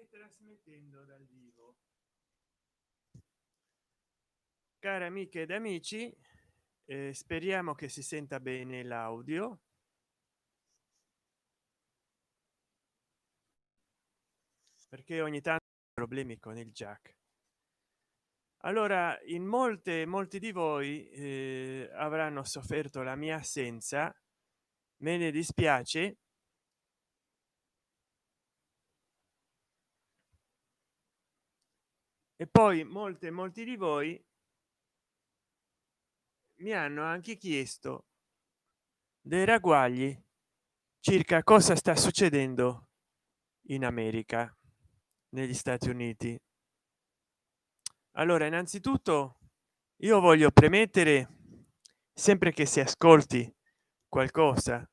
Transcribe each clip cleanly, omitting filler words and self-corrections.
trasmettendo dal vivo. Cari amiche ed amici, speriamo che si senta bene l'audio, perché ogni tanto ho problemi con il jack. Allora, in molti di voi avranno sofferto la mia assenza, me ne dispiace. E poi molti di voi mi hanno anche chiesto dei ragguagli circa cosa sta succedendo in America, negli Stati Uniti. Allora, innanzitutto io voglio premettere, sempre che si ascolti qualcosa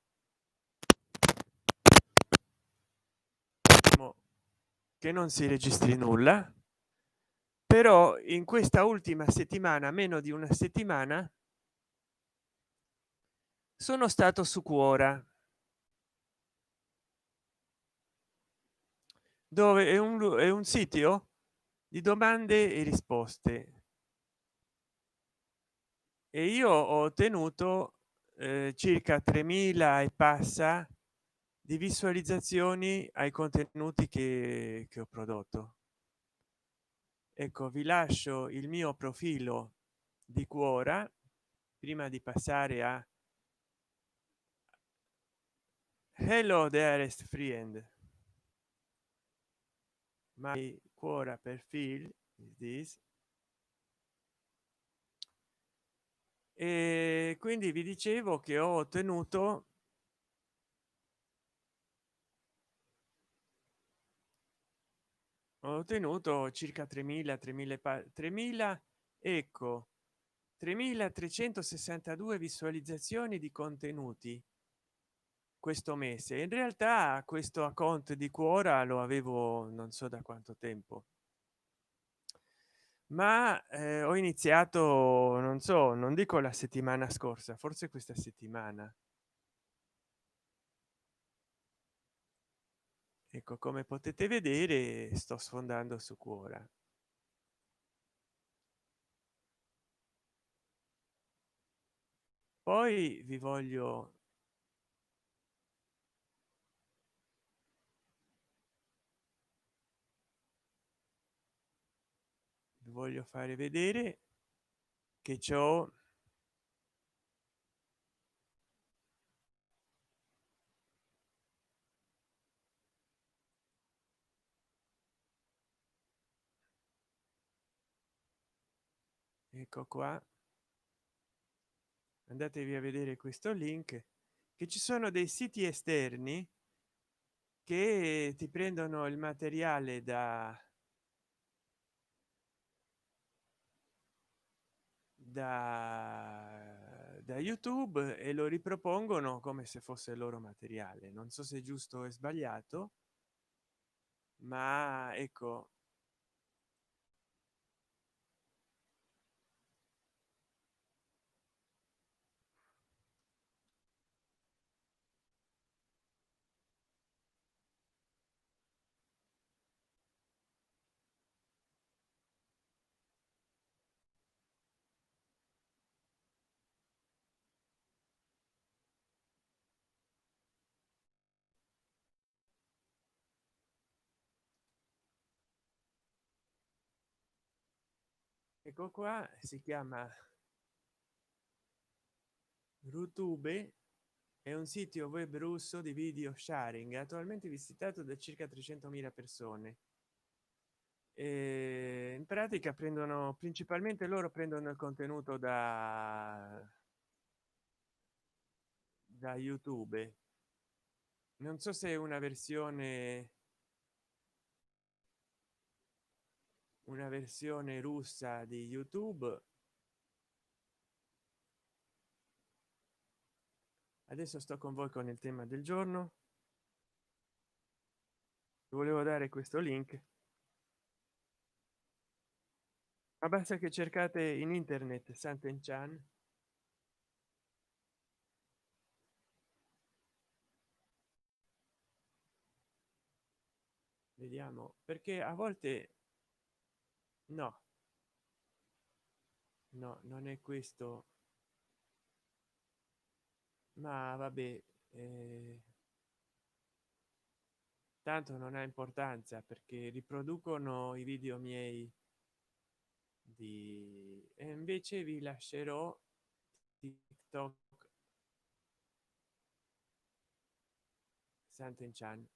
che non si registri nulla, però in questa ultima settimana, meno di una settimana, sono stato su Quora, dove è un sito di domande e risposte, e io ho ottenuto circa 3000 e passa di visualizzazioni ai contenuti che ho prodotto. Ecco, vi lascio il mio profilo di Quora prima di passare a hello dearest friend. My Quora profile is this. E quindi vi dicevo che ho ottenuto circa 3000 3000, ecco, 3362 visualizzazioni di contenuti questo mese. In realtà questo account di Quora lo avevo non so da quanto tempo, ma ho iniziato, non so, non dico la settimana scorsa, forse questa settimana. Ecco, come potete vedere sto sfondando su Quora. Poi vi voglio fare vedere che ciò, ecco qua, andatevi a vedere questo link, che ci sono dei siti esterni che ti prendono il materiale da YouTube e lo ripropongono come se fosse il loro materiale. Non so se è giusto o è sbagliato, ma ecco, ecco qua, si chiama Rutube, è un sito web russo di video sharing attualmente visitato da circa 300.000 persone. E in pratica prendono principalmente, loro prendono il contenuto da YouTube. Non so se è una versione russa di YouTube. Adesso sto con voi con il tema del giorno. Volevo dare questo link, ma basta che cercate in internet Santen Chan vediamo, perché a volte no, no, non è questo, ma vabbè, tanto non ha importanza perché riproducono i video miei e invece vi lascerò TikTok Sant'Enchan,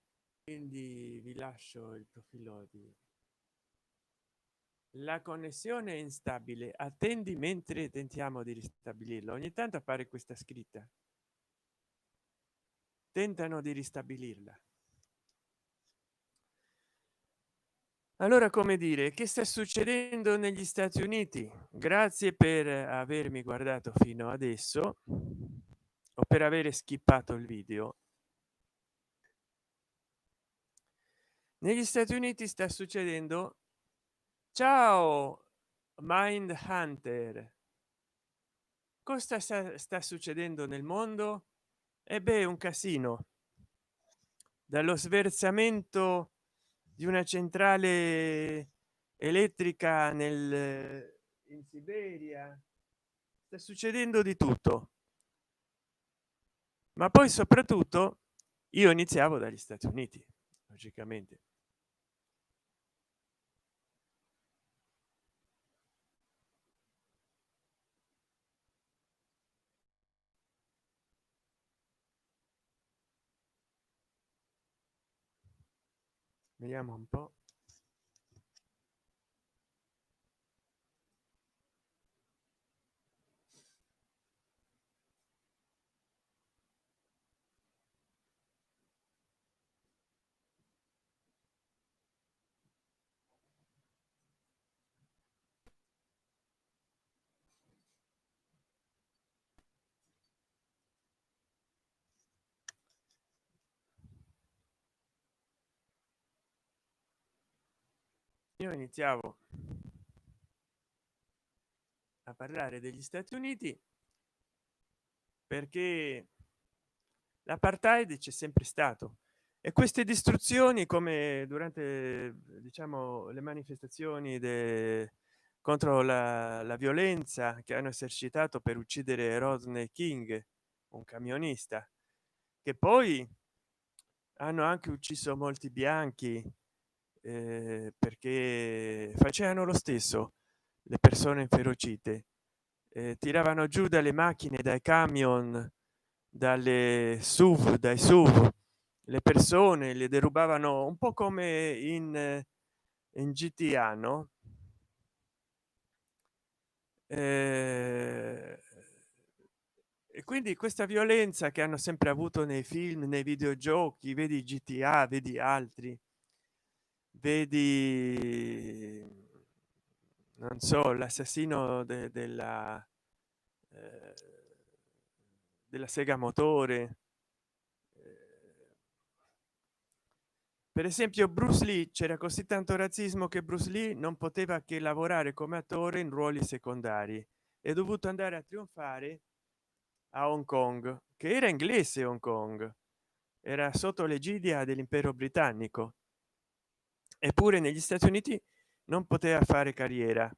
quindi vi lascio il profilo di la connessione è instabile, attendi mentre tentiamo di ristabilirlo. Ogni tanto appare questa scritta, tentano di ristabilirla. Allora, come dire, che sta succedendo negli Stati Uniti? Grazie per avermi guardato fino adesso o per avere skippato il video. Negli Stati Uniti sta succedendo, ciao Mind Hunter, cosa sta succedendo nel mondo? E beh, un casino, dallo sversamento di una centrale elettrica in Siberia, sta succedendo di tutto, ma poi soprattutto io iniziavo dagli Stati Uniti, logicamente. Vediamo un po'. Io iniziavo a parlare degli Stati Uniti perché l'apartheid c'è sempre stato e queste distruzioni, come durante, diciamo, le manifestazioni contro la violenza che hanno esercitato per uccidere Rodney King, un camionista, che poi hanno anche ucciso molti bianchi, perché facevano lo stesso, le persone inferocite, tiravano giù dalle macchine, dai camion, dalle suv, dai suv, le persone le derubavano un po' come in GTA, no? Eh, e quindi questa violenza che hanno sempre avuto nei film, nei videogiochi, vedi GTA, vedi altri, vedi, non so, l'assassino eh, della sega motore, per esempio Bruce Lee. C'era così tanto razzismo che Bruce Lee non poteva che lavorare come attore in ruoli secondari, è dovuto andare a trionfare a Hong Kong, che era inglese. Hong Kong era sotto l'egidia dell'impero britannico, eppure negli Stati Uniti non poteva fare carriera.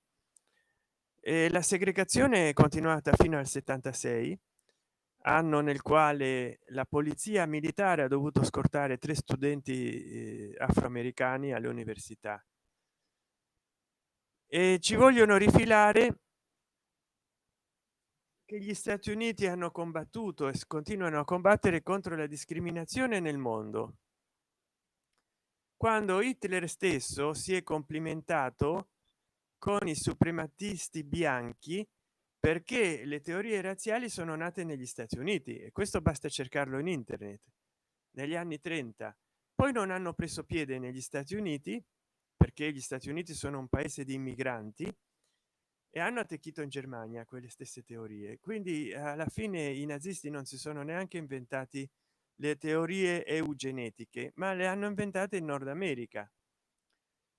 E la segregazione è continuata fino al 76, anno nel quale la polizia militare ha dovuto scortare 3 studenti afroamericani alle università, e ci vogliono rifilare che gli Stati Uniti hanno combattuto e continuano a combattere contro la discriminazione nel mondo, quando Hitler stesso si è complimentato con i suprematisti bianchi perché le teorie razziali sono nate negli Stati Uniti, e questo basta cercarlo in internet, negli anni 30. Poi non hanno preso piede negli Stati Uniti perché gli Stati Uniti sono un paese di immigranti, e hanno attecchito in Germania quelle stesse teorie. Quindi alla fine i nazisti non si sono neanche inventati le teorie eugenetiche, ma le hanno inventate in Nord America.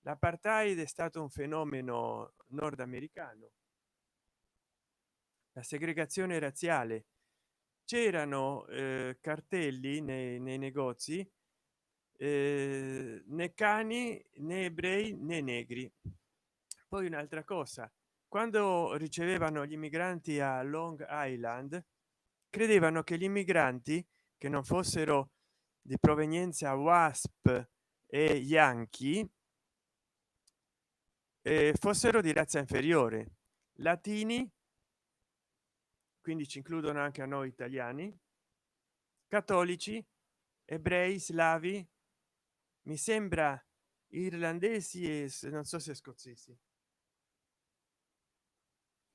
L'apartheid è stato un fenomeno nordamericano, la segregazione razziale. C'erano cartelli nei negozi né cani né ebrei né negri. Poi un'altra cosa, quando ricevevano gli immigranti a Long Island credevano che gli immigranti che non fossero di provenienza wasp e yankee fossero di razza inferiore, latini, quindi ci includono anche a noi italiani, cattolici, ebrei, slavi, mi sembra irlandesi e non so se scozzesi,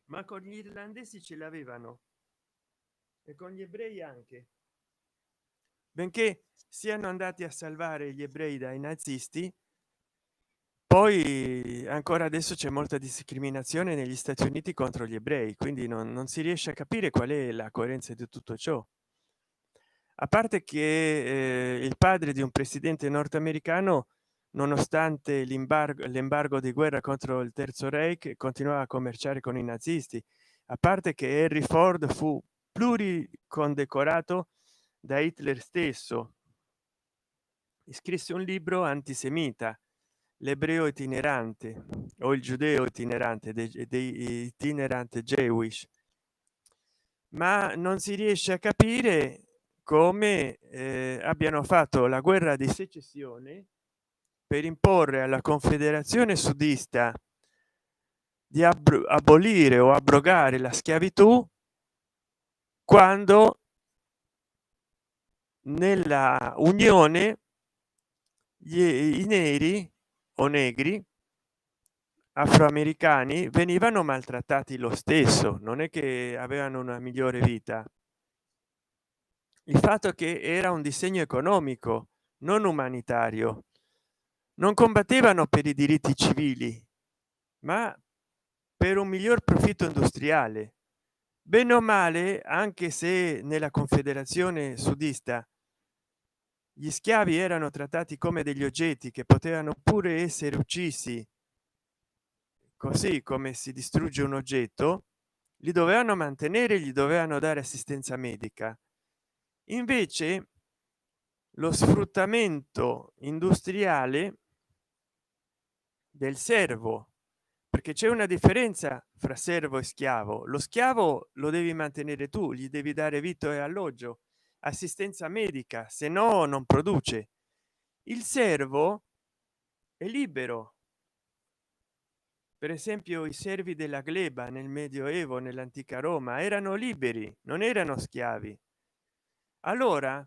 ma con gli irlandesi ce l'avevano e con gli ebrei anche, benché siano andati a salvare gli ebrei dai nazisti. Poi ancora adesso c'è molta discriminazione negli Stati Uniti contro gli ebrei, quindi non si riesce a capire qual è la coerenza di tutto ciò, a parte che il padre di un presidente nordamericano, nonostante l'embargo di guerra contro il terzo reich, continuava a commerciare con i nazisti, a parte che Henry Ford fu pluricondecorato da Hitler stesso, scrisse un libro antisemita, l'ebreo itinerante o il giudeo itinerante dei itinerante Jewish, ma non si riesce a capire come abbiano fatto la guerra di secessione per imporre alla confederazione sudista di abolire o abrogare la schiavitù, quando nella unione i neri o negri afroamericani venivano maltrattati lo stesso, non è che avevano una migliore vita. Il fatto che era un disegno economico, non umanitario, non combattevano per i diritti civili, ma per un miglior profitto industriale. Bene o male, anche se nella confederazione sudista gli schiavi erano trattati come degli oggetti che potevano pure essere uccisi, così come si distrugge un oggetto, li dovevano mantenere, gli dovevano dare assistenza medica. Invece lo sfruttamento industriale del servo, perché c'è una differenza fra servo e schiavo. Lo schiavo lo devi mantenere tu, gli devi dare vitto e alloggio, assistenza medica, se no non produce. Il servo è libero. Per esempio i servi della gleba nel medioevo, nell'antica Roma, erano liberi, non erano schiavi. Allora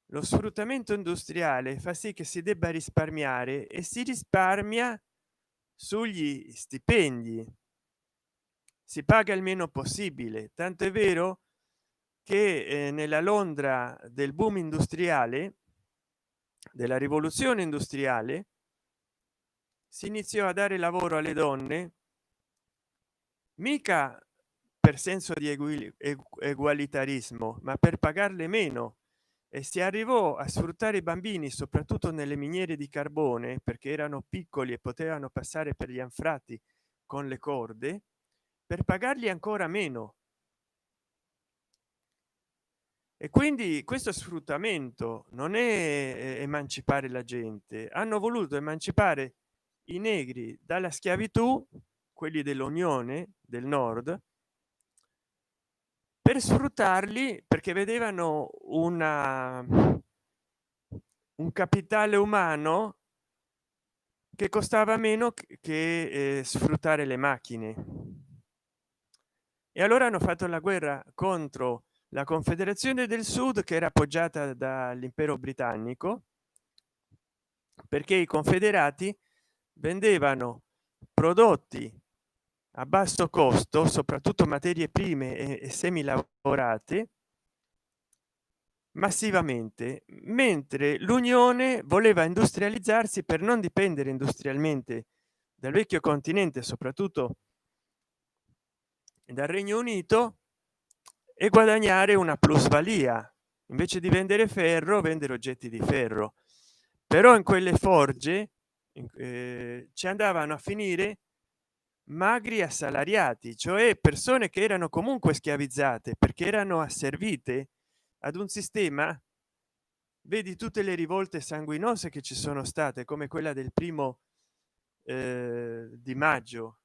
lo sfruttamento industriale fa sì che si debba risparmiare, e si risparmia sugli stipendi, si paga il meno possibile, tanto è vero che nella Londra del boom industriale, della rivoluzione industriale, si iniziò a dare lavoro alle donne mica per senso di egualitarismo, ma per pagarle meno, e si arrivò a sfruttare i bambini soprattutto nelle miniere di carbone, perché erano piccoli e potevano passare per gli anfratti con le corde, per pagargli ancora meno. E quindi questo sfruttamento non è emancipare la gente, hanno voluto emancipare i negri dalla schiavitù, quelli dell'Unione del Nord, per sfruttarli, perché vedevano un capitale umano che costava meno che sfruttare le macchine. E allora hanno fatto la guerra contro la Confederazione del Sud, che era appoggiata dall'impero britannico, perché i confederati vendevano prodotti a basso costo, soprattutto materie prime e semi lavorate, massivamente, mentre l'Unione voleva industrializzarsi per non dipendere industrialmente dal vecchio continente, soprattutto dal Regno Unito, e guadagnare una plusvalia, invece di vendere ferro, vendere oggetti di ferro. Però in quelle forge ci andavano a finire magri assalariati, cioè persone che erano comunque schiavizzate perché erano asservite ad un sistema vedi tutte le rivolte sanguinose che ci sono state, come quella del primo di maggio,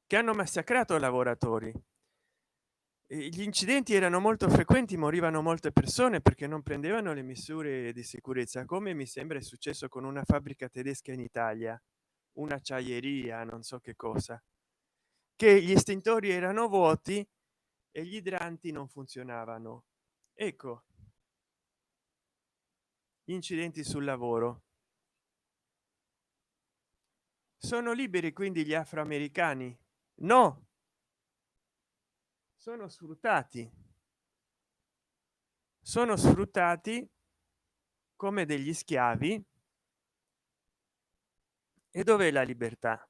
che hanno massacrato lavoratori. Gli incidenti erano molto frequenti, morivano molte persone perché non prendevano le misure di sicurezza, come mi sembra è successo con una fabbrica tedesca in Italia, un'acciaieria, non so che cosa, che gli estintori erano vuoti e gli idranti non funzionavano. Ecco, gli incidenti sul lavoro. Sono liberi quindi gli afroamericani? No, sono sfruttati, sono sfruttati come degli schiavi. E dov'è la libertà?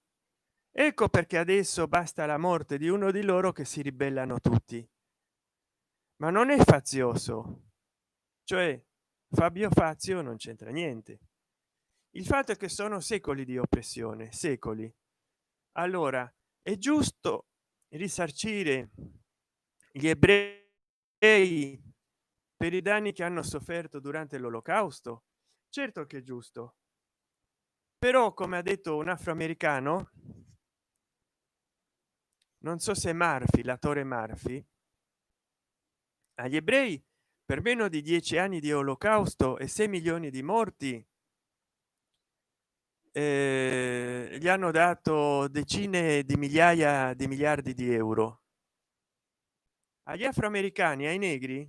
Ecco perché adesso basta la morte di uno di loro che si ribellano tutti. Ma non è fazioso, cioè Fabio Fazio non c'entra niente. Il fatto è che sono secoli di oppressione, secoli. Allora è giusto risarcire gli ebrei per i danni che hanno sofferto durante l'olocausto? Certo che è giusto, però come ha detto un afroamericano, non so se Murphy, l'attore Murphy, agli ebrei per meno di 10 anni di olocausto e 6 milioni di morti gli hanno dato decine di migliaia di miliardi di euro. Agli afroamericani, ai negri,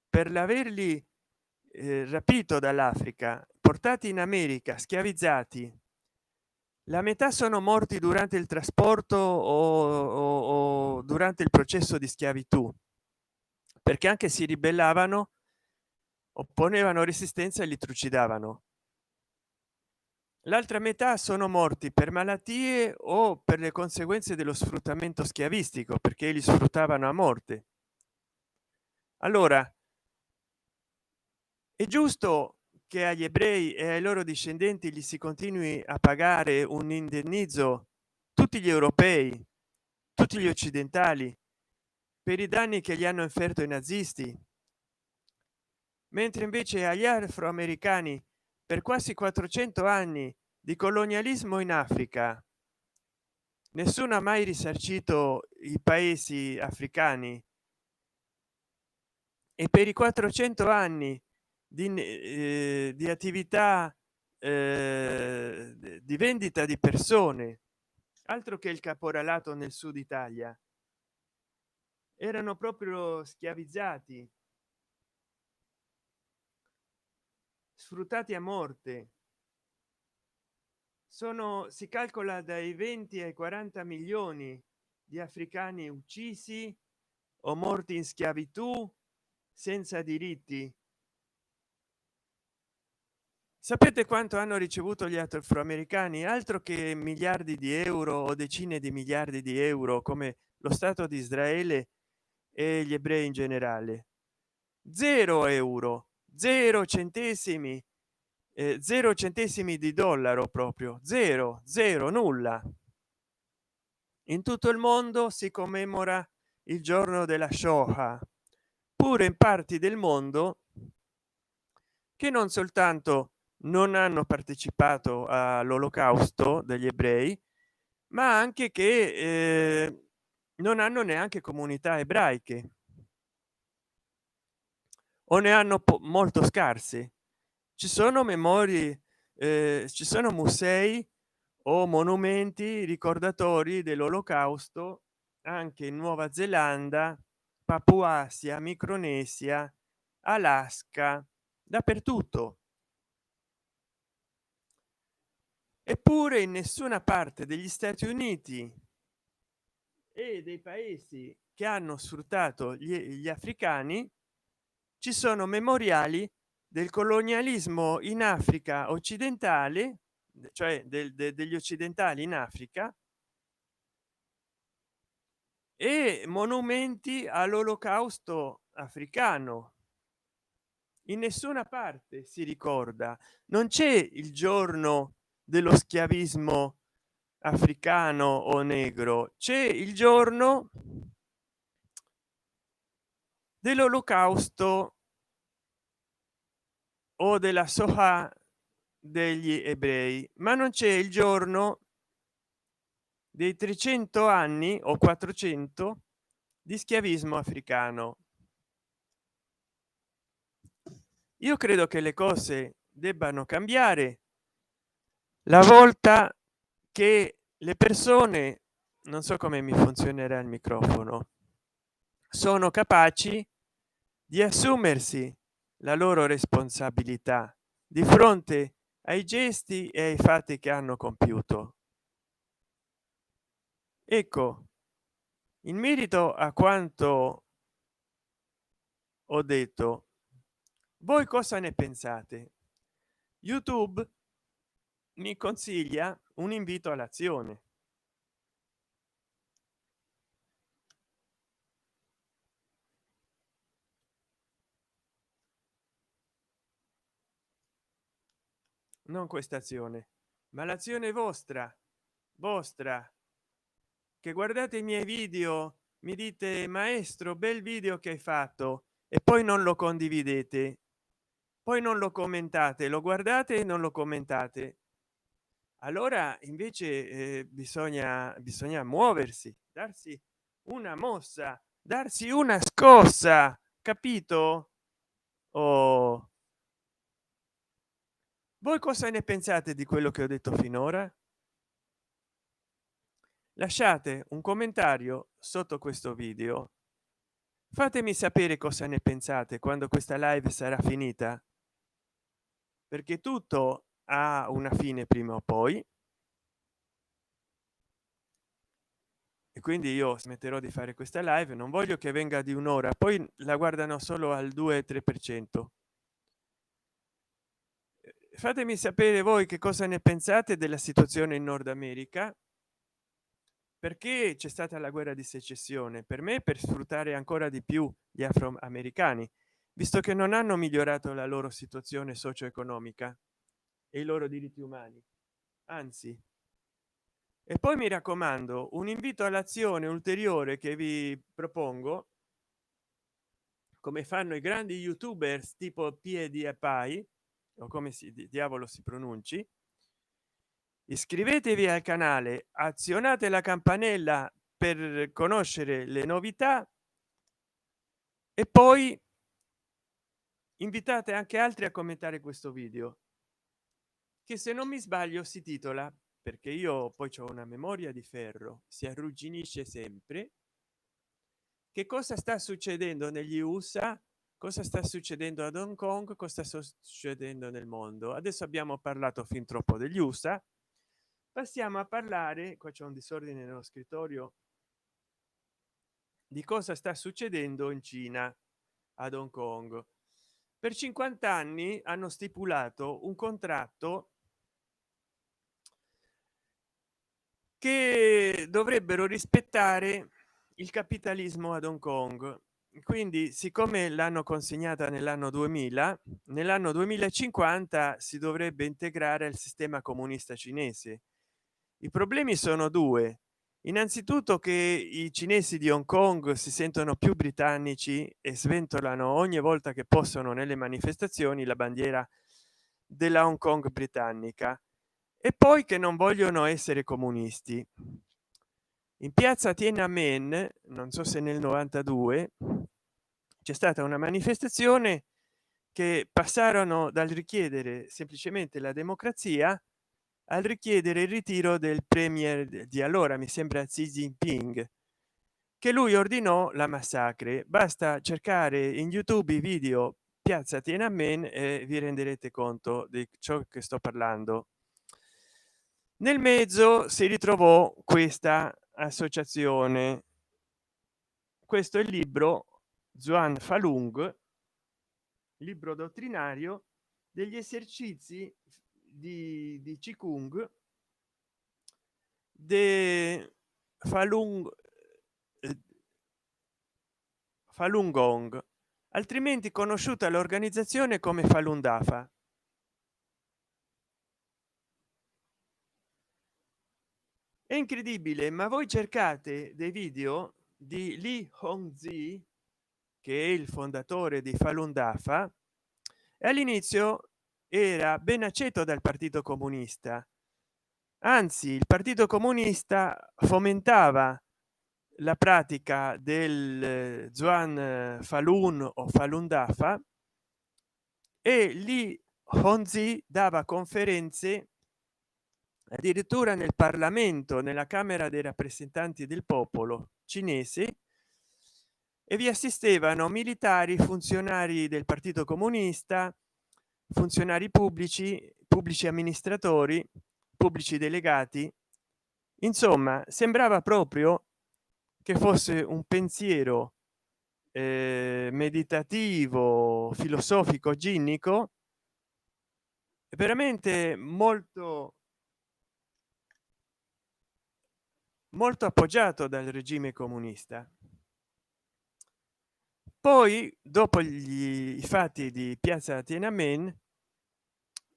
per l'averli rapito dall'Africa, portati in America, schiavizzati, la metà sono morti durante il trasporto o durante il processo di schiavitù, perché anche si ribellavano, opponevano resistenza e li trucidavano. L'altra metà sono morti per malattie o per le conseguenze dello sfruttamento schiavistico, perché li sfruttavano a morte. Allora è giusto che agli ebrei e ai loro discendenti gli si continui a pagare un indennizzo, tutti gli europei, tutti gli occidentali, per i danni che gli hanno inferto i nazisti, mentre invece agli afroamericani per quasi 400 anni di colonialismo in Africa nessuno ha mai risarcito i paesi africani, e per i 400 anni di attività di vendita di persone, altro che il caporalato nel sud Italia, erano proprio schiavizzati, sfruttati a morte. Sono, si calcola, dai 20 ai 40 milioni di africani uccisi o morti in schiavitù senza diritti. Sapete quanto hanno ricevuto gli afroamericani? Altro che miliardi di euro o decine di miliardi di euro come lo Stato di Israele e gli ebrei in generale. 0 euro, 0 centesimi, 0 centesimi di dollaro, proprio zero, zero, nulla. In tutto il mondo si commemora il giorno della Shoah, pure in parti del mondo che non soltanto non hanno partecipato all'olocausto degli ebrei, ma anche che non hanno neanche comunità ebraiche o ne hanno molto scarse. Ci sono memorie, ci sono musei o monumenti ricordatori dell'olocausto anche in Nuova Zelanda, Papuasia, Micronesia, Alaska, dappertutto. Eppure in nessuna parte degli Stati Uniti e dei paesi che hanno sfruttato gli africani ci sono memoriali del colonialismo in Africa occidentale, cioè degli occidentali in Africa, e monumenti all'olocausto africano. In nessuna parte si ricorda, non c'è il giorno dello schiavismo africano o negro, c'è il giorno dell'olocausto o della Shoah degli ebrei, ma non c'è il giorno dei 300 anni o 400 di schiavismo africano. Io credo che le cose debbano cambiare la volta che le persone, non so come mi funzionerà il microfono, sono capaci di assumersi la loro responsabilità di fronte ai gesti e ai fatti che hanno compiuto. Ecco, in merito a quanto ho detto, voi cosa ne pensate? YouTube mi consiglia un invito all'azione. Non questa azione, ma l'azione vostra, che guardate i miei video, mi dite maestro, bel video che hai fatto, e poi non lo condividete, poi non lo commentate, lo guardate e non lo commentate. Allora invece bisogna muoversi, darsi una mossa, darsi una scossa, capito? Oh, voi cosa ne pensate di quello che ho detto finora? Lasciate un commentario sotto questo video, fatemi sapere cosa ne pensate quando questa live sarà finita, perché tutto ha una fine prima o poi, e quindi io smetterò di fare questa live. Non voglio che venga di un'ora, poi la guardano solo al 2-3 per cento. Fatemi sapere voi che cosa ne pensate della situazione in Nord America, perché c'è stata la guerra di secessione per me per sfruttare ancora di più gli afroamericani, visto che non hanno migliorato la loro situazione socio-economica e i loro diritti umani, anzi. E poi mi raccomando, un invito all'azione ulteriore che vi propongo, come fanno i grandi youtubers tipo piedi e pai, o come si diavolo si pronunci: iscrivetevi al canale, azionate la campanella per conoscere le novità, e poi invitate anche altri a commentare questo video, che se non mi sbaglio si titola, perché io poi ho una memoria di ferro, si arrugginisce sempre: che cosa sta succedendo negli USA, cosa sta succedendo ad Hong Kong, cosa sta succedendo nel mondo. Adesso abbiamo parlato fin troppo degli USA, passiamo a parlare, qua c'è un disordine nello scrittorio, di cosa sta succedendo in Cina, ad Hong Kong. Per 50 anni hanno stipulato un contratto che dovrebbero rispettare il capitalismo ad Hong Kong. Quindi, siccome l'hanno consegnata nell'anno 2000, nell'anno 2050 si dovrebbe integrare al sistema comunista cinese. I problemi sono due: innanzitutto che i cinesi di Hong Kong si sentono più britannici e sventolano ogni volta che possono nelle manifestazioni la bandiera della Hong Kong britannica, e poi che non vogliono essere comunisti. In piazza Tiananmen, non so se nel 92, c'è stata una manifestazione che passarono dal richiedere semplicemente la democrazia al richiedere il ritiro del premier di allora, mi sembra Xi Jinping, che lui ordinò la massacre. Basta cercare in YouTube i video piazza Tiananmen e vi renderete conto di ciò che sto parlando. Nel mezzo si ritrovò questa associazione, questo è il libro Zhuan Falun, libro dottrinario degli esercizi di Qigong de Falun, eh, Falun Gong, altrimenti conosciuta l'organizzazione come Falun Dafa. È incredibile, ma voi cercate dei video di Li Hongzhi, che è il fondatore di Falun Dafa, e all'inizio era ben accetto dal Partito Comunista. Anzi, il Partito Comunista fomentava la pratica del Zhuang Falun o Falun Dafa, e lì Honzi dava conferenze addirittura nel Parlamento, nella Camera dei rappresentanti del popolo cinese, e vi assistevano militari, funzionari del Partito Comunista, funzionari pubblici, pubblici amministratori, pubblici delegati. Insomma, sembrava proprio che fosse un pensiero meditativo, filosofico, ginnico, veramente molto molto appoggiato dal regime comunista. Poi dopo i fatti di piazza Tiananmen,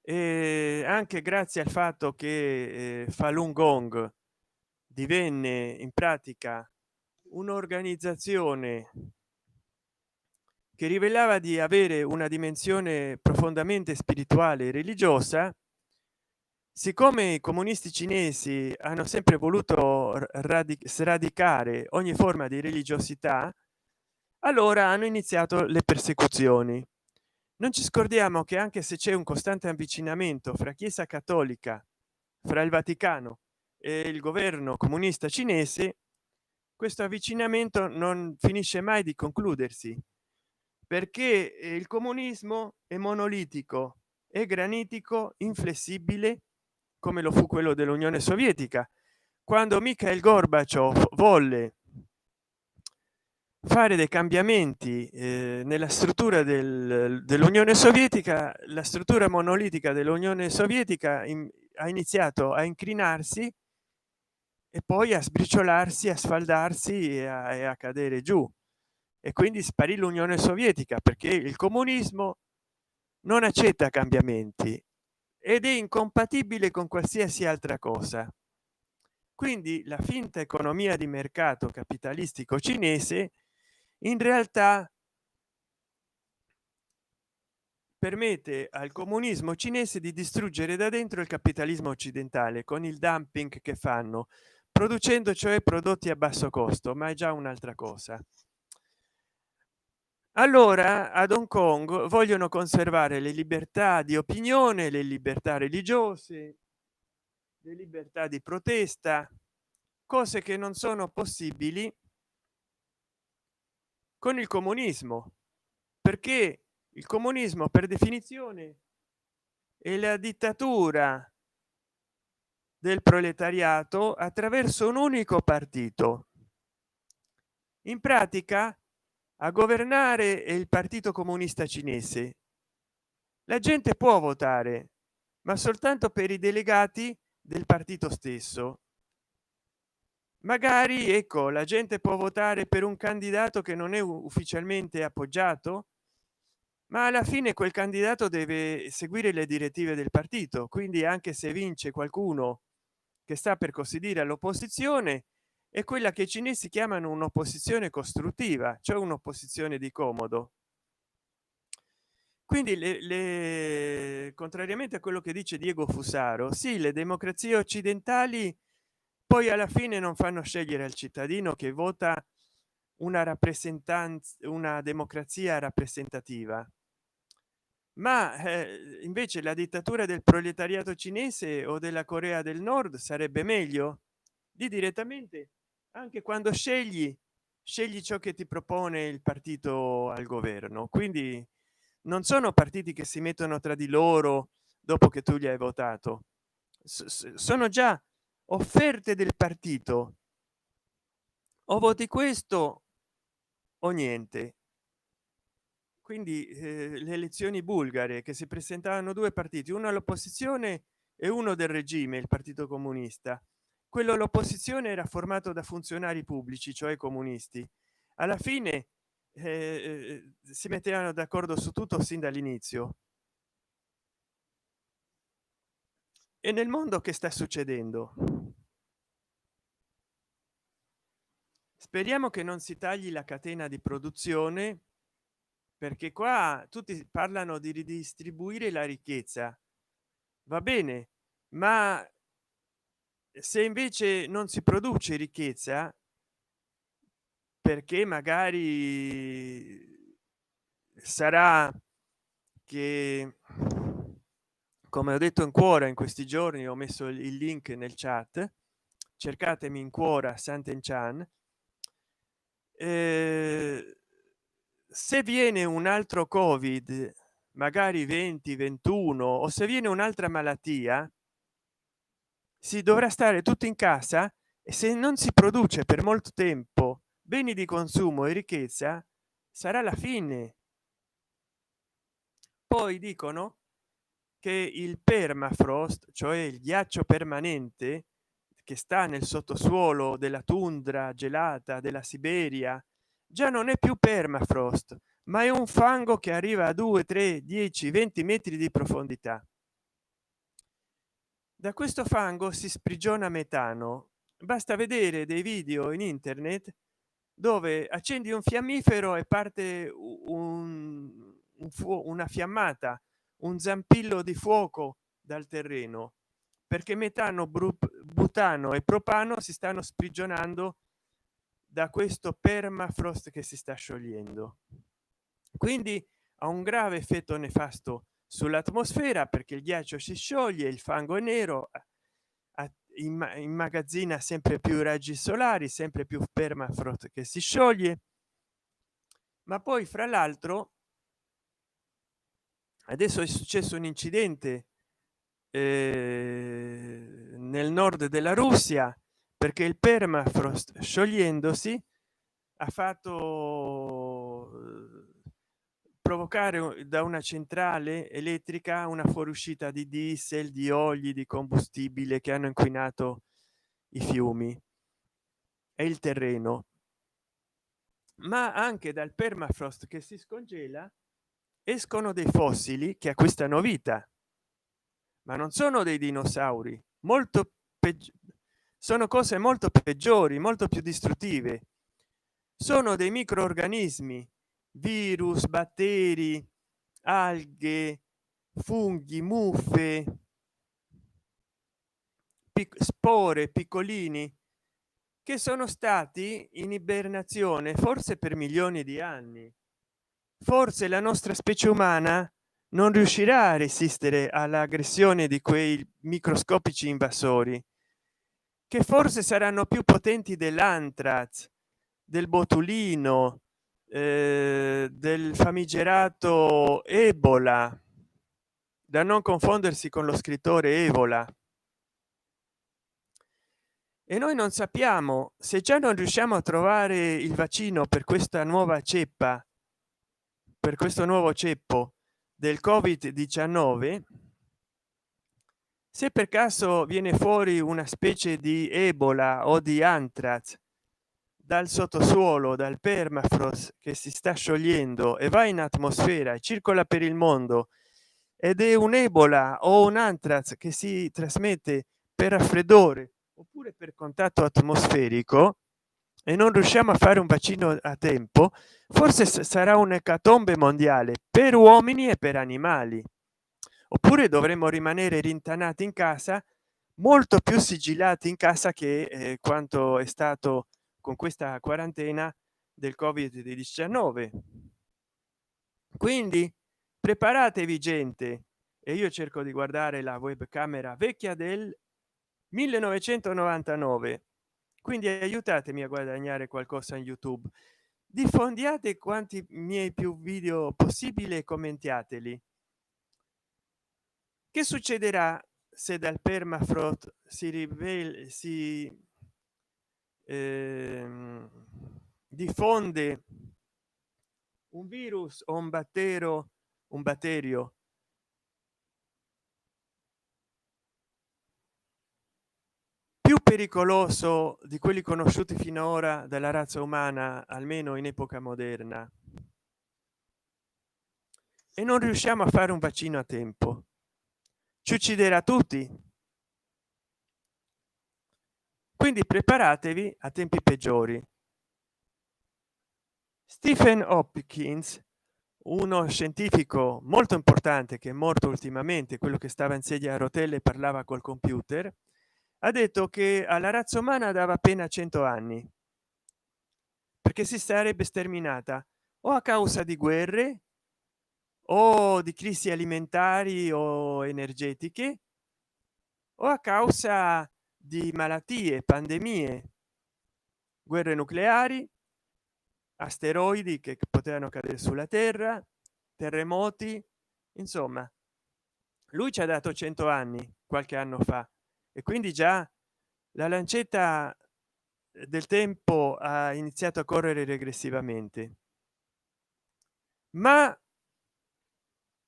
anche grazie al fatto che Falun Gong divenne in pratica un'organizzazione che rivelava di avere una dimensione profondamente spirituale e religiosa, siccome i comunisti cinesi hanno sempre voluto sradicare ogni forma di religiosità, allora hanno iniziato le persecuzioni. Non ci scordiamo che anche se c'è un costante avvicinamento fra Chiesa cattolica, fra il Vaticano e il governo comunista cinese, questo avvicinamento non finisce mai di concludersi, perché il comunismo è monolitico, è granitico, inflessibile, come lo fu quello dell'Unione Sovietica. Quando Mikhail Gorbaciov volle fare dei cambiamenti nella struttura dell'Unione Sovietica, la struttura monolitica dell'Unione Sovietica ha iniziato a incrinarsi e poi a sbriciolarsi, a sfaldarsi e a cadere giù, e quindi sparì l'Unione Sovietica, perché il comunismo non accetta cambiamenti ed è incompatibile con qualsiasi altra cosa. Quindi la finta economia di mercato capitalistico cinese in realtà permette al comunismo cinese di distruggere da dentro il capitalismo occidentale con il dumping che fanno, producendo cioè prodotti a basso costo, ma è già un'altra cosa. Allora ad Hong Kong vogliono conservare le libertà di opinione, le libertà religiose, le libertà di protesta, cose che non sono possibili con il comunismo, perché il comunismo per definizione è la dittatura del proletariato attraverso un unico partito. In pratica a governare è il Partito Comunista Cinese. La gente può votare, ma soltanto per i delegati del partito stesso. Magari, ecco, la gente può votare per un candidato che non è ufficialmente appoggiato, ma alla fine quel candidato deve seguire le direttive del partito, quindi anche se vince qualcuno che sta per così dire all'opposizione, è quella che i cinesi chiamano un'opposizione costruttiva, cioè un'opposizione di comodo. Quindi contrariamente a quello che dice Diego Fusaro, sì, le democrazie occidentali poi alla fine non fanno scegliere al cittadino che vota una rappresentanza, una democrazia rappresentativa, ma invece la dittatura del proletariato cinese o della Corea del Nord sarebbe meglio di direttamente, anche quando scegli ciò che ti propone il partito al governo. Quindi non sono partiti che si mettono tra di loro dopo che tu gli hai votato, sono già offerte del partito: o voti questo o niente. Quindi le elezioni bulgare, che si presentavano due partiti, uno all'opposizione e uno del regime, il Partito Comunista. Quello all'opposizione era formato da funzionari pubblici, cioè comunisti. Alla fine si mettevano d'accordo su tutto sin dall'inizio. E nel mondo che sta succedendo? Speriamo che non si tagli la catena di produzione perché qua tutti parlano di ridistribuire la ricchezza, va bene, ma se invece non si produce ricchezza, perché magari sarà che, come ho detto in Quora in questi giorni, ho messo il link nel chat, cercatemi in Quora Sant'Enchan. Se viene un altro covid, magari 20 21, o se viene un'altra malattia, si dovrà stare tutti in casa, e se non si produce per molto tempo beni di consumo e ricchezza, sarà la fine. Poi dicono che il permafrost, cioè il ghiaccio permanente che sta nel sottosuolo della tundra gelata della Siberia, già non è più permafrost, ma è un fango che arriva a 2 3 10 20 metri di profondità. Da questo fango si sprigiona metano. Basta vedere dei video in internet dove accendi un fiammifero e parte una fiammata, un zampillo di fuoco dal terreno, perché metano, butano e propano si stanno sprigionando da questo permafrost che si sta sciogliendo. Quindi ha un grave effetto nefasto sull'atmosfera, perché il ghiaccio si scioglie, il fango è nero, immagazzina sempre più raggi solari, sempre più permafrost che si scioglie. Ma poi fra l'altro adesso è successo un incidente nel nord della Russia, perché il permafrost sciogliendosi ha fatto provocare da una centrale elettrica una fuoriuscita di diesel, di oli, di combustibile, che hanno inquinato i fiumi e il terreno. Ma anche dal permafrost che si scongela escono dei fossili che acquistano vita, ma non sono dei dinosauri, molto sono cose molto peggiori, molto più distruttive. Sono dei microorganismi, virus, batteri, alghe, funghi, muffe, spore, piccolini, che sono stati in ibernazione forse per milioni di anni. Forse la nostra specie umana non riuscirà a resistere all'aggressione di quei microscopici invasori, che forse saranno più potenti dell'anthrax, del botulino, del famigerato Ebola, da non confondersi con lo scrittore Evola. E noi non sappiamo, se già non riusciamo a trovare il vaccino per questa nuova ceppa, per questo nuovo ceppo del covid-19, se per caso viene fuori una specie di ebola o di anthrax dal sottosuolo, dal permafrost che si sta sciogliendo e va in atmosfera e circola per il mondo, ed è un ebola o un anthrax che si trasmette per raffreddore oppure per contatto atmosferico, e non riusciamo a fare un vaccino a tempo, forse sarà un'ecatombe mondiale per uomini e per animali. Oppure dovremmo rimanere rintanati in casa, molto più sigillati in casa che quanto è stato con questa quarantena del covid-19. Quindi preparatevi, gente. E io cerco di guardare la webcamera vecchia del 1999, quindi aiutatemi a guadagnare qualcosa in YouTube. Diffondiate quanti miei più video possibile e commentiateli. Che succederà se dal permafrost si rivela, si diffonde un virus o un batterio più pericoloso di quelli conosciuti finora dalla razza umana, almeno in epoca moderna, e non riusciamo a fare un vaccino a tempo? Ci ucciderà tutti. Quindi preparatevi a tempi peggiori. Stephen Hopkins uno scientifico molto importante che è morto ultimamente, quello che stava in sedia a rotelle e parlava col computer, ha detto che alla razza umana dava appena 100 anni perché si sarebbe sterminata o a causa di guerre o di crisi alimentari o energetiche o a causa di malattie, pandemie, guerre nucleari, asteroidi che potevano cadere sulla terra, terremoti. Insomma, lui ci ha dato 100 anni qualche anno fa e quindi già la lancetta del tempo ha iniziato a correre regressivamente, ma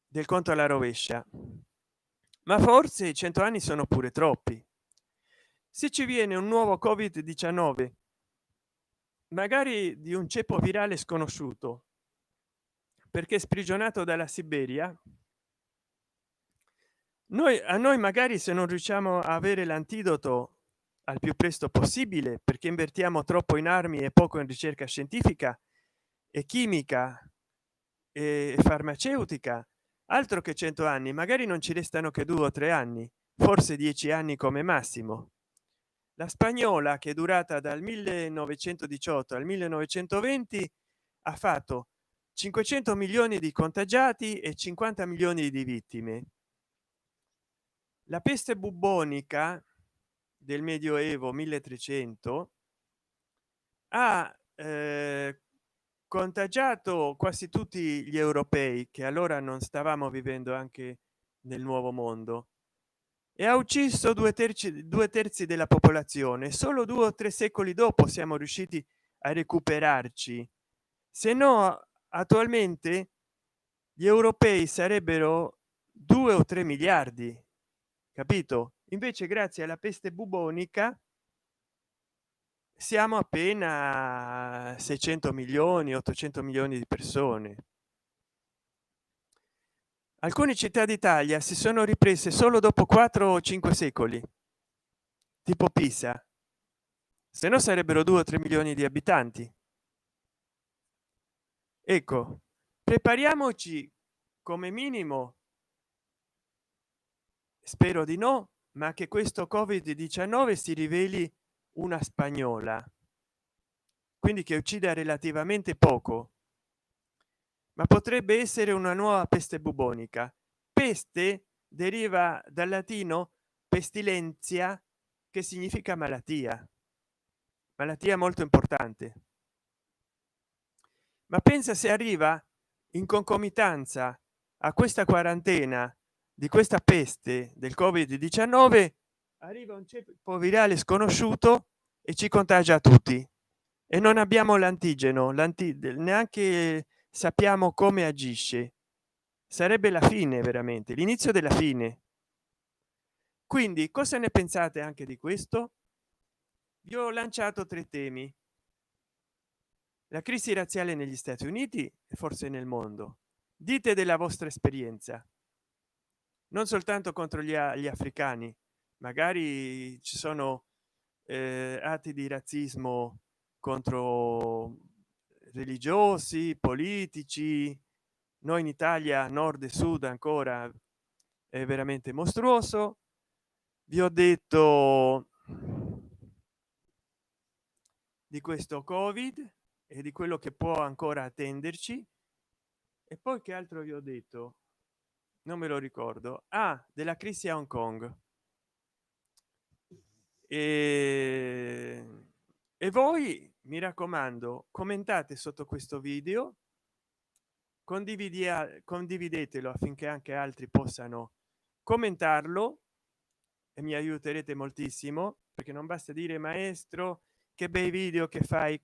del conto alla rovescia. Ma forse i 100 anni sono pure troppi. Se ci viene un nuovo covid 19, magari di un ceppo virale sconosciuto perché sprigionato dalla Siberia, noi magari, se non riusciamo a avere l'antidoto al più presto possibile, perché invertiamo troppo in armi e poco in ricerca scientifica e chimica e farmaceutica, altro che 100 anni, magari non ci restano che 2 o 3 anni, forse 10 anni come massimo. La spagnola, che è durata dal 1918 al 1920, ha fatto 500 milioni di contagiati e 50 milioni di vittime. La peste bubbonica del medioevo 1300 ha contagiato quasi tutti gli europei, che allora non stavamo vivendo anche nel nuovo mondo, e ha ucciso due terzi della popolazione. Solo 2 o 3 secoli dopo siamo riusciti a recuperarci, se no attualmente gli europei sarebbero 2 o 3 miliardi, capito? Invece grazie alla peste bubonica siamo appena 600 milioni, 800 milioni di persone. Alcune città d'Italia si sono riprese solo dopo 4 o 5 secoli, tipo Pisa, se no sarebbero 2 o 3 milioni di abitanti. Ecco, prepariamoci come minimo, spero di no, ma che questo covid 19 si riveli una spagnola, quindi che uccida relativamente poco, ma potrebbe essere una nuova peste bubonica. Peste deriva dal latino pestilenzia, che significa malattia, malattia molto importante. Ma pensa se arriva in concomitanza a questa quarantena di questa peste del covid 19, arriva un ceppo virale sconosciuto e ci contagia a tutti e non abbiamo l'antigeno, neanche sappiamo come agisce. Sarebbe la fine, veramente l'inizio della fine. Quindi cosa ne pensate anche di questo? Vi ho lanciato 3 temi: la crisi razziale negli Stati Uniti e forse nel mondo. Dite della vostra esperienza, non soltanto contro gli africani, magari ci sono atti di razzismo contro religiosi, politici. Noi in Italia, nord e sud, ancora è veramente mostruoso. Vi ho detto di questo covid e di quello che può ancora attenderci, e poi che altro vi ho detto, non me lo ricordo. Ah, della crisi a Hong Kong. e, e voi, mi raccomando, commentate sotto questo video, condividetelo affinché anche altri possano commentarlo, e mi aiuterete moltissimo, perché non basta dire maestro che bei video che fai.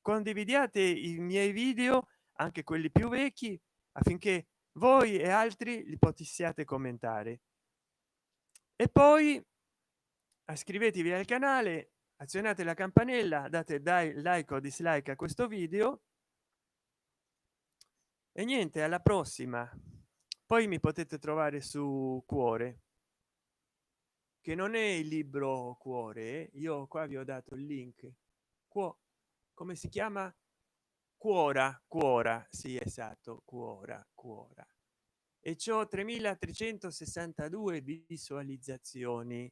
Condividiate i miei video, anche quelli più vecchi, affinché voi e altri li possiate commentare. E poi iscrivetevi al canale, azionate la campanella, date dai like o dislike a questo video e niente, alla prossima. Poi mi potete trovare su Cuore, che non è il libro Cuore, io qua vi ho dato il link. Come si chiama? cuora, sì, esatto, cuora, e c'ho 3362 visualizzazioni.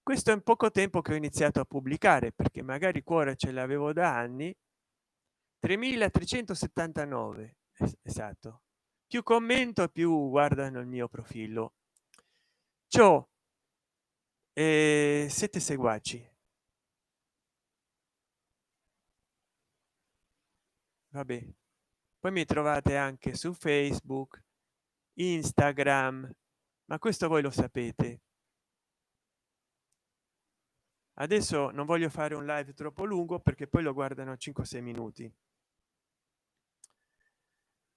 Questo è un poco tempo che ho iniziato a pubblicare, perché magari cuore ce l'avevo da anni. 3379, esatto. Più commento più guardano il mio profilo. C'ho 7 seguaci. Vabbè, poi mi trovate anche su Facebook, Instagram, ma questo voi lo sapete. Adesso non voglio fare un live troppo lungo perché poi lo guardano 5-6 minuti.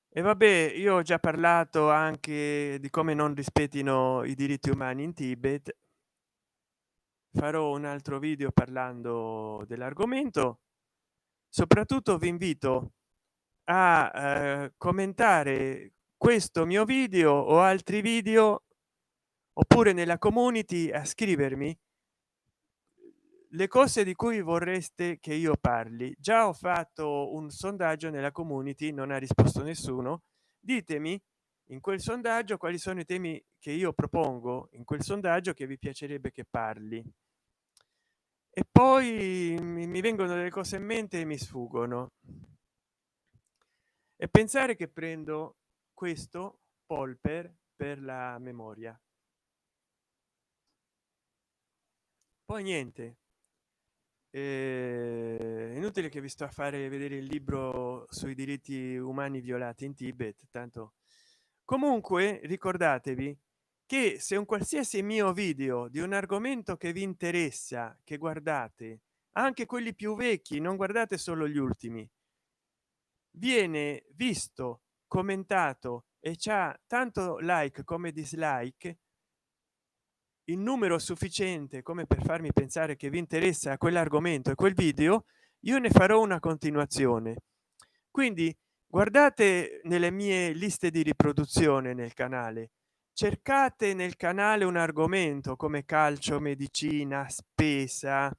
E vabbè, io ho già parlato anche di come non rispettino i diritti umani in Tibet. Farò un altro video parlando dell'argomento. Soprattutto vi invito a commentare questo mio video o altri video, oppure nella community a scrivermi le cose di cui vorreste che io parli. Già ho fatto un sondaggio nella community, non ha risposto nessuno. Ditemi in quel sondaggio quali sono i temi che io propongo in quel sondaggio che vi piacerebbe che parli, e poi mi vengono delle cose in mente e mi sfuggono. E pensare che prendo questo polper per la memoria. Poi niente, è inutile che vi sto a fare vedere il libro sui diritti umani violati in Tibet, tanto. Comunque ricordatevi che se un qualsiasi mio video di un argomento che vi interessa, che guardate, anche quelli più vecchi, non guardate solo gli ultimi, viene visto, commentato e c'ha tanto like come dislike, in numero sufficiente come per farmi pensare che vi interessa quell'argomento e quel video, io ne farò una continuazione. Quindi guardate nelle mie liste di riproduzione nel canale, cercate nel canale un argomento come calcio, medicina, spesa.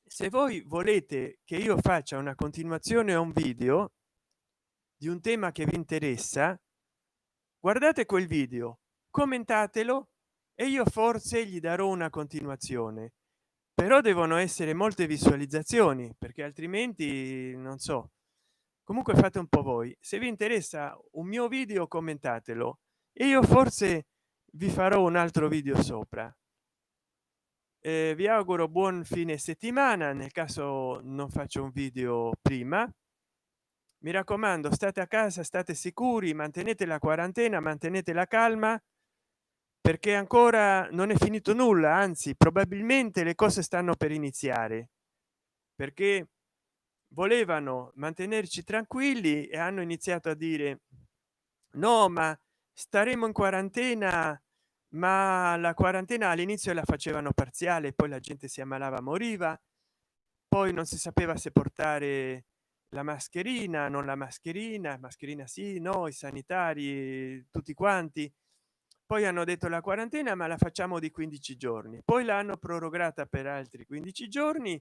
Se voi volete che io faccia una continuazione a un video di un tema che vi interessa, guardate quel video, commentatelo e io forse gli darò una continuazione. Però devono essere molte visualizzazioni, perché altrimenti non so. Comunque fate un po' voi. Se vi interessa un mio video, commentatelo e io forse vi farò un altro video sopra. Vi auguro buon fine settimana nel caso non faccio un video prima. Mi raccomando, state a casa, state sicuri, mantenete la quarantena, mantenete la calma, perché ancora non è finito nulla, anzi probabilmente le cose stanno per iniziare, perché volevano mantenerci tranquilli e hanno iniziato a dire no, ma staremo in quarantena, ma la quarantena all'inizio la facevano parziale, poi la gente si ammalava, moriva, poi non si sapeva se portare la mascherina, non la mascherina, mascherina sì, no, i sanitari, tutti quanti. Poi hanno detto la quarantena ma la facciamo di 15 giorni, poi l'hanno prorogata per altri 15 giorni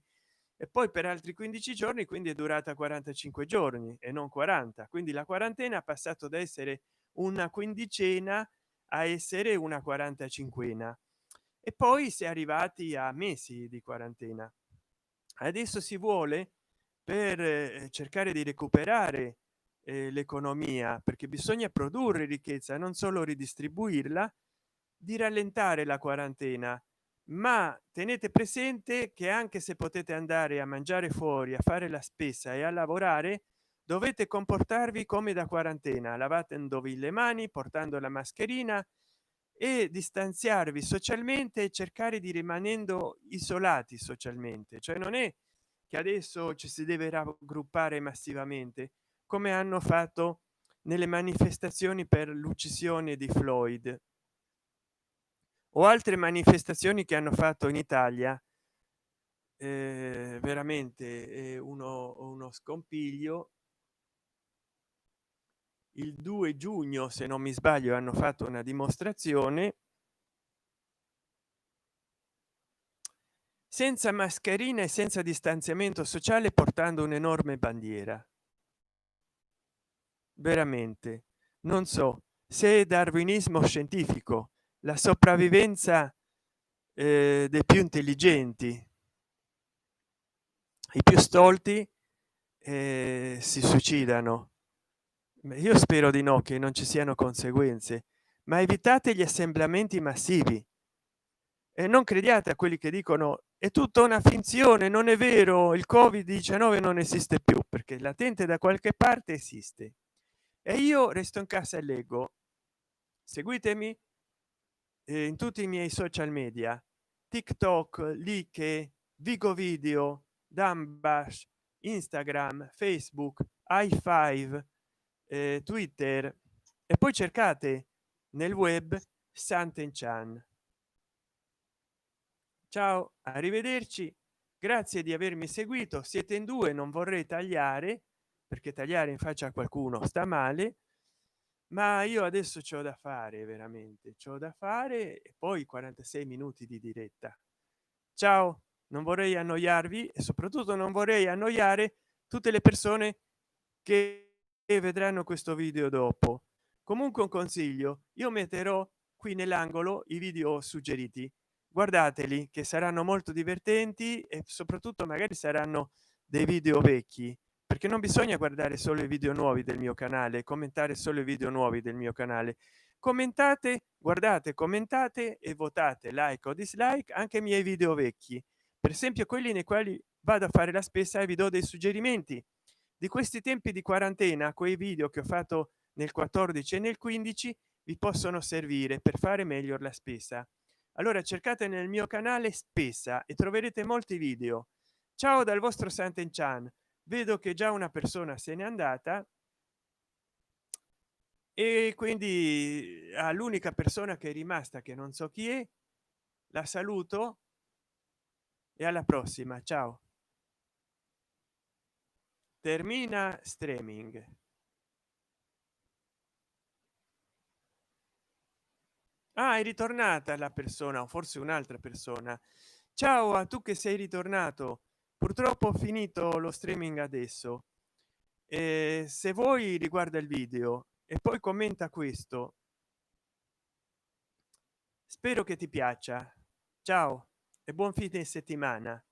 e poi per altri 15 giorni, quindi è durata 45 giorni e non 40. Quindi la quarantena ha passato da essere una quindicena a essere una 45ena, e poi si è arrivati a mesi di quarantena. Adesso si vuole, per cercare di recuperare l'economia, perché bisogna produrre ricchezza, non solo ridistribuirla, di rallentare la quarantena. Ma tenete presente che anche se potete andare a mangiare fuori, a fare la spesa e a lavorare, dovete comportarvi come da quarantena, lavatevi le mani, portando la mascherina e distanziarvi socialmente e cercare di rimanendo isolati socialmente. Cioè non è che adesso ci si deve raggruppare massivamente come hanno fatto nelle manifestazioni per l'uccisione di Floyd o altre manifestazioni che hanno fatto in Italia. Veramente è uno scompiglio. Il 2 giugno, se non mi sbaglio, hanno fatto una dimostrazione. senza mascherina e senza distanziamento sociale, portando un'enorme bandiera. Veramente non so se è darwinismo scientifico, la sopravvivenza dei più intelligenti, i più stolti si suicidano. Io spero di no, che non ci siano conseguenze, ma evitate gli assemblamenti massivi e non crediate a quelli che dicono è tutta una finzione, non è vero, il covid-19 non esiste più, perché latente da qualche parte esiste. E io resto in casa e leggo. Seguitemi in tutti i miei social media, TikTok, Like, Vigo Video, Dambash, Instagram, Facebook, i5, Twitter, e poi cercate nel web Sant'Enchan. Ciao, arrivederci, grazie di avermi seguito. Siete in due, non vorrei tagliare, perché tagliare in faccia a qualcuno sta male, ma io adesso c'ho da fare, veramente c'ho da fare, e poi 46 minuti di diretta. Ciao, non vorrei annoiarvi e soprattutto non vorrei annoiare tutte le persone che vedranno questo video dopo. Comunque un consiglio, io metterò qui nell'angolo i video suggeriti, guardateli, che saranno molto divertenti e soprattutto magari saranno dei video vecchi, perché non bisogna guardare solo i video nuovi del mio canale, commentare solo i video nuovi del mio canale. Commentate, guardate, commentate e votate like o dislike anche i miei video vecchi, per esempio quelli nei quali vado a fare la spesa e vi do dei suggerimenti di questi tempi di quarantena. Quei video che ho fatto nel 14 e nel 15 vi possono servire per fare meglio la spesa. Allora cercate nel mio canale spesa e troverete molti video. Ciao dal vostro Sant'Enchan. Vedo che già una persona se n'è andata e quindi all'unica persona che è rimasta, che non so chi è, la saluto e alla prossima. Ciao. Termina streaming. Ah, è ritornata la persona, o forse un'altra persona. Ciao a tu che sei ritornato. Purtroppo ho finito lo streaming adesso. Se vuoi riguarda il video e poi commenta questo. Spero che ti piaccia. Ciao e buon fine settimana.